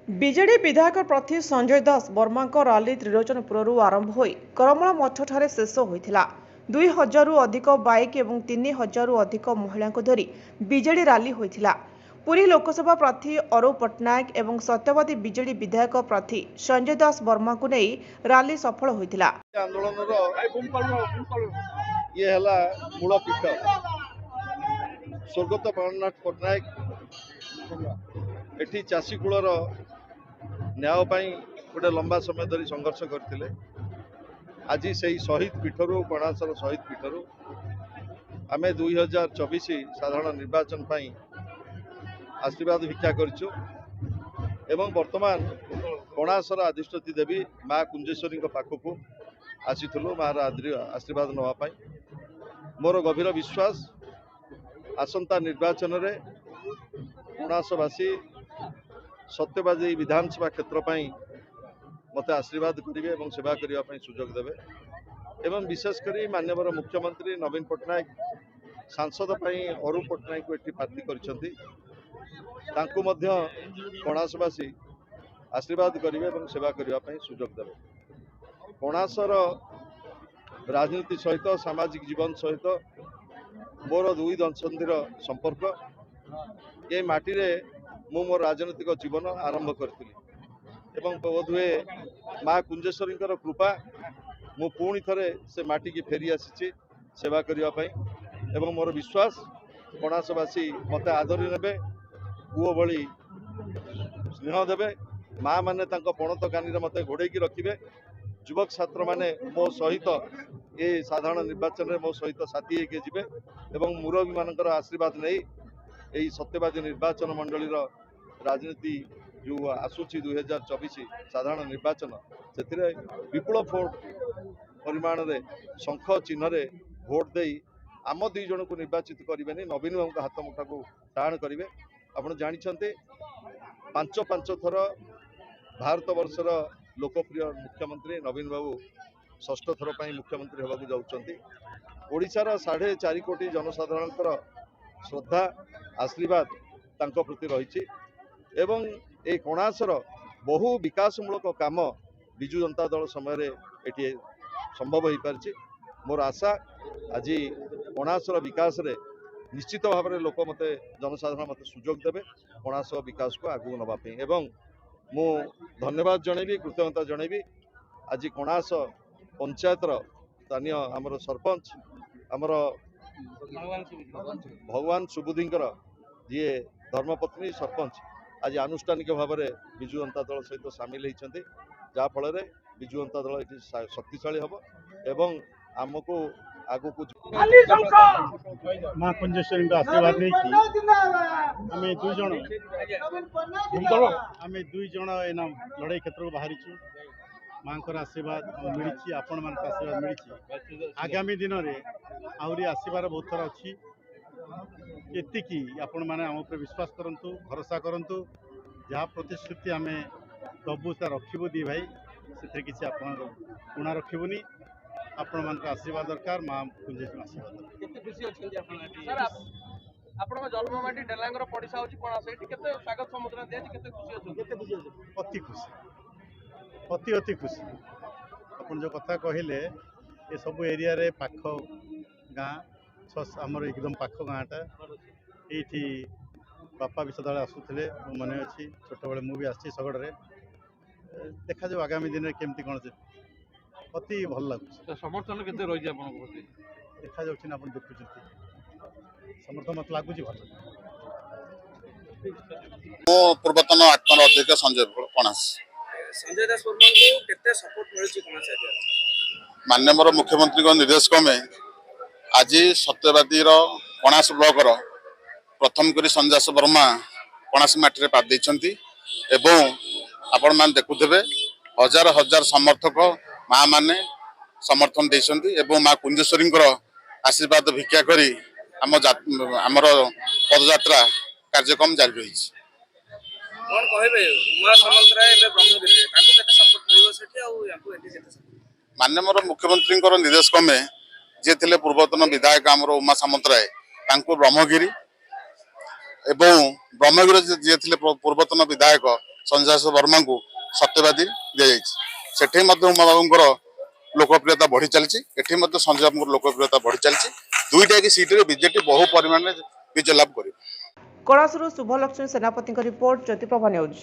BJD ବିଧାୟକ ପ୍ରାର୍ଥୀ ସଞ୍ଜୟ ଦାସ ବର୍ମାଙ୍କ ରାଲି ତ୍ରିଲୋଚନପୁରରୁ ଆରମ୍ଭ ହୋଇ କରମଳା ମଠଠାରେ ଶେଷ ହୋଇଥିଲା। 2000ରୁ ଅଧିକ ବାଇକ୍ ଏବଂ 3000ରୁ ଅଧିକ ମହିଳାଙ୍କୁ ଧରି ବିଜେଡି ରାଲି ହୋଇଥିଲା। ପୁରୀ ଲୋକସଭା ପ୍ରାର୍ଥୀ ଅରୁପ ପଟ୍ଟନାୟକ ଏବଂ ସତ୍ୟବାଦୀ ବିଜେଡି ବିଧାୟକ ପ୍ରାର୍ଥୀ ସଞ୍ଜୟ ଦାସ ବର୍ମାଙ୍କୁ ନେଇ ରାଲି ସଫଳ ହୋଇଥିଲା। ଆନ୍ଦୋଳନର ଇଏ ହେଲା ମୂଳ ପୀଠ ସ୍ୱର୍ଗତ ପ୍ରାଣନାଥ ପଟ୍ଟନାୟକ ଏଠି ଚାଷୀ କୂଳର ନ୍ୟାୟ ପାଇଁ ଗୋଟେ ଲମ୍ବା ସମୟ ଧରି ସଂଘର୍ଷ କରିଥିଲେ। ଆଜି ସେହି ଶହୀଦ ପୀଠରୁ କଣାସର ଶହୀଦ ପୀଠରୁ ଆମେ 2024 ସାଧାରଣ ନିର୍ବାଚନ ପାଇଁ ଆଶୀର୍ବାଦ ଭିକ୍ଷା କରିଛୁ ଏବଂ ବର୍ତ୍ତମାନ କଣାସର ଅଧିଷ୍ଠତୀ ଦେବୀ ମା କୁଞ୍ଜେଶ୍ୱରୀଙ୍କ ପାଖକୁ ଆସିଥିଲୁ ମାର ଆଶୀର୍ବାଦ ନେବା ପାଇଁ। ମୋର ଗଭୀର ବିଶ୍ୱାସ ଆସନ୍ତା ନିର୍ବାଚନରେ କଣାସବାସୀ ସତ୍ୟବାଦୀ ବିଧାନସଭା କ୍ଷେତ୍ର ପାଇଁ ମୋତେ ଆଶୀର୍ବାଦ କରିବେ ଏବଂ ସେବା କରିବା ପାଇଁ ସୁଯୋଗ ଦେବେ ଏବଂ ବିଶେଷ କରି ମାନ୍ୟବର ମୁଖ୍ୟମନ୍ତ୍ରୀ ନବୀନ ପଟ୍ଟନାୟକ ସାଂସଦ ପାଇଁ ଅରୁପ ପଟ୍ଟନାୟକଙ୍କୁ ଏଠି ପ୍ରାର୍ଥୀ କରିଛନ୍ତି। ତାଙ୍କୁ ମଧ୍ୟ କଣାସବାସୀ ଆଶୀର୍ବାଦ କରିବେ ଏବଂ ସେବା କରିବା ପାଇଁ ସୁଯୋଗ ଦେବେ। କଣାସର ରାଜନୀତି ସହିତ ସାମାଜିକ ଜୀବନ ସହିତ ମୋର ଦୁଇ ଦଶନ୍ଧିର ସମ୍ପର୍କ। ଏ ମାଟିରେ ମୁଁ ମୋର ରାଜନୈତିକ ଜୀବନ ଆରମ୍ଭ କରିଥିଲି ଏବଂ ବୋଧହୁଏ ମା କୁଞ୍ଜେଶ୍ୱରୀଙ୍କର କୃପା ମୁଁ ପୁଣି ଥରେ ସେ ମାଟିକି ଫେରି ଆସିଛି ସେବା କରିବା ପାଇଁ ଏବଂ ମୋର ବିଶ୍ୱାସ କଣାସବାସୀ ମୋତେ ଆଦରି ନେବେ, ପୁଅ ଭଳି ସ୍ନେହ ଦେବେ, ମା ମାନେ ତାଙ୍କ ପଣତ କାନିରେ ମୋତେ ଘୋଡ଼େଇକି ରଖିବେ, ଯୁବକ ଛାତ୍ରମାନେ ମୋ ସହିତ ଏ ସାଧାରଣ ନିର୍ବାଚନରେ ମୋ ସହିତ ସାଥୀ ହେଇକି ଯିବେ ଏବଂ ମୁରବୀମାନଙ୍କର ଆଶୀର୍ବାଦ ନେଇ ଏହି ସତ୍ୟବାଦୀ ନିର୍ବାଚନ ମଣ୍ଡଳୀର ରାଜନୀତି ଯେଉଁ ଆସୁଛି 2024 ସାଧାରଣ ନିର୍ବାଚନ ସେଥିରେ ବିପୁଳ ଭୋଟ ପରିମାଣରେ ଶଙ୍ଖ ଚିହ୍ନରେ ଭୋଟ ଦେଇ ଆମ ଦୁଇ ଜଣଙ୍କୁ ନିର୍ବାଚିତ କରିବେନି, ନବୀନ ବାବୁଙ୍କ ହାତ ମୁଠାକୁ ଟାଣ କରିବେ। ଆପଣ ଜାଣିଛନ୍ତି 5 ଥର ଭାରତ ବର୍ଷର ଲୋକପ୍ରିୟ ମୁଖ୍ୟମନ୍ତ୍ରୀ ନବୀନ ବାବୁ ଷଷ୍ଠ ଥର ପାଇଁ ମୁଖ୍ୟମନ୍ତ୍ରୀ ହେବାକୁ ଯାଉଛନ୍ତି। ଓଡ଼ିଶାର 4.5 କୋଟି ଜନସାଧାରଣଙ୍କର ଶ୍ରଦ୍ଧା ଆଶୀର୍ବାଦ ତାଙ୍କ ପ୍ରତି ରହିଛି ଏବଂ এই କଣାସର ବହୁ ବିକାଶମୂଳକ କାମ ବିଜୁ ଜନତା ଦଳ ସମୟରେ ଏଠି ସମ୍ଭବ ହୋଇପାରିଛି। ମୋର ଆଶା ଆଜି କଣାସର ବିକାଶରେ ନିଶ୍ଚିତ ଭାବରେ ଲୋକ ମୋତେ ଜନସାଧାରଣ ମୋତେ ସୁଯୋଗ ଦେବେ କଣାସ ବିକାଶକୁ ଆଗକୁ ନେବା ପାଇଁ ଏବଂ ମୁଁ ଧନ୍ୟବାଦ ଜଣାଇବି, କୃତଜ୍ଞତା ଜଣାଇବି ଆଜି କଣାସ ପଞ୍ଚାୟତର ସ୍ଥାନୀୟ ଆମର ସରପଞ୍ଚ ଆମର ଭଗବାନ ସୁବୁଦ୍ଧିଙ୍କର ଯିଏ ଧର୍ମପତ୍ନୀ ସରପଞ୍ଚ ଆଜି ଆନୁଷ୍ଠାନିକ ଭାବରେ ବିଜୁ ଜନତା ଦଳ ସହିତ ସାମିଲ ହୋଇଛନ୍ତି, ଯାହାଫଳରେ ବିଜୁ ଜନତା ଦଳ ଏଠି ଶକ୍ତିଶାଳୀ ହେବ ଏବଂ ଆମକୁ ଆଗକୁ ମା କୁଞ୍ଜେଶ୍ୱରୀଙ୍କ ଆଶୀର୍ବାଦ ନେଇକି ଆମେ ଦୁଇ ଜଣ ଏନା ଲଢ଼େଇ କ୍ଷେତ୍ରକୁ ବାହାରିଛୁ। ମାଙ୍କର ଆଶୀର୍ବାଦ ମିଳିଛି, ଆପଣମାନଙ୍କ ଆଶୀର୍ବାଦ ମିଳିଛି। ଆଗାମୀ ଦିନରେ ଆହୁରି ଆସିବାର ବହୁତ ଥର ଅଛି। ଏତିକି ଆପଣମାନେ ଆମ ଉପରେ ବିଶ୍ୱାସ କରନ୍ତୁ, ଭରସା କରନ୍ତୁ। ଯାହା ପ୍ରତିଶ୍ରୁତି ଆମେ ଦେବୁ ତା ରଖିବୁ ଦି ଭାଇ, ସେଥିରେ କିଛି ଆପଣଙ୍କ ଊଣା ରଖିବୁନି। ଆପଣମାନଙ୍କ ଆଶୀର୍ବାଦ ଦରକାର, ମା କୁଞ୍ଜେଶ୍ୱରୀ ଆଶୀର୍ବାଦ ଦରକାର। କେତେ ଖୁସି ଅଛନ୍ତି ଆପଣ ଏଠି? ଆପଣଙ୍କ ଜନ୍ମମାଟି ଡେଲାଙ୍ଗର ପଡ଼ିଶା ହେଉଛି କଣାସ, ଏଠି କେତେ ସ୍ୱାଗତ ସମ୍ବର୍ଦ୍ଧନା ଦିଆଯାଇଛି, କେତେ ଖୁସି ଅଛନ୍ତି? କେତେ ଖୁସି ଅଛନ୍ତି? ଅତି ଖୁସି, ଅତି ଖୁସି। ଆପଣ ଯେଉଁ କଥା କହିଲେ ଏସବୁ ଏରିଆରେ ପାଖ ଗାଁ, ଆମର ଏକଦମ ପାଖ ଗାଁଟା। ଏଇଠି ବାପା ବି ସଦାବେଳେ ଆସୁଥିଲେ, ମୁଁ ମନେ ଅଛି, ଛୋଟବେଳେ ମୁଁ ବି ଆସିଛି ଶଗଡ଼ରେ। ଦେଖାଯାଉ ଆଗାମୀ ଦିନରେ କେମିତି କ'ଣ ଅତି ଭଲ ଲାଗୁଛି। ସମର୍ଥନ କେତେ ରହିଛି ଆପଣଙ୍କ ପ୍ରତି? ଦେଖାଯାଉଛି ନା, ଆପଣ ଦେଖୁଛନ୍ତି ସମର୍ଥନ ମୋତେ ଲାଗୁଛି ଭଲ। ମୁଁ ପୂର୍ବତନ ଆତ୍ମାର ଅଧ୍ୟକ୍ଷ ସଞ୍ଜୟ କଣାସ। ସଞ୍ଜୟ ଦାସ ବର୍ମାଙ୍କୁ କେତେ ସପୋର୍ଟ ମିଳୁଛି କଣାସ ଏରିଆରେ? ମାନ୍ୟବର ମୁଖ୍ୟମନ୍ତ୍ରୀଙ୍କ ନିର୍ଦ୍ଦେଶ କ୍ରମେ ଆଜି ସତ୍ୟବାଦୀର କଣାସ ବ୍ଲକର ପ୍ରଥମ କରି ସଞ୍ଜୟ ଦାସ ବର୍ମା କଣାସ ମାଟିରେ ପାଦ ଦେଇଛନ୍ତି ଏବଂ ଆପଣମାନେ ଦେଖୁଥିବେ ହଜାର ହଜାର ସମର୍ଥକ ମା ମାନେ ସମର୍ଥନ ଦେଇଛନ୍ତି ଏବଂ ମା କୁଞ୍ଜେଶ୍ୱରୀଙ୍କର ଆଶୀର୍ବାଦ ଭିକ୍ଷା କରି ଆମର ପଦଯାତ୍ରା କାର୍ଯ୍ୟକ୍ରମ ଜାରି ରହିଛି। କ'ଣ କହିବେ ଉମା ସାମନ୍ତରାୟ ଏବେ ବ୍ରହ୍ମଗିରିରେ, ତାଙ୍କୁ କେତେ ସପୋର୍ଟ ମିଳିବ ସେଠି ଆଉ ୟାଙ୍କୁ ଏଠି କେତେ ସପୋର୍ଟ? ମାନ୍ୟବର ମୁଖ୍ୟମନ୍ତ୍ରୀଙ୍କର ନିର୍ଦ୍ଦେଶ କ୍ରମେ ଯିଏ ଥିଲେ ପୂର୍ବତନ ବିଧାୟକ ଆମର ଉମା ସାମନ୍ତରାୟ, ତାଙ୍କୁ ବ୍ରହ୍ମଗିରି ଏବଂ ବ୍ରହ୍ମଗିରି ଯିଏ ଥିଲେ ପୂର୍ବତନ ବିଧାୟକ संजय दास वर्मा को सत्यवादी दि सेठी उमा बाबूर लोकप्रियता बढ़ी चलती एठी संजय बाबू लोकप्रियता बढ़ी चलती दुईटा की सीट बीजेपी बहु परिमाण में विजय लाभ कर कणासुरु शुभलक्ष्मी सेनापति रिपोर्ट ज्योतिप्रभा न्यूज।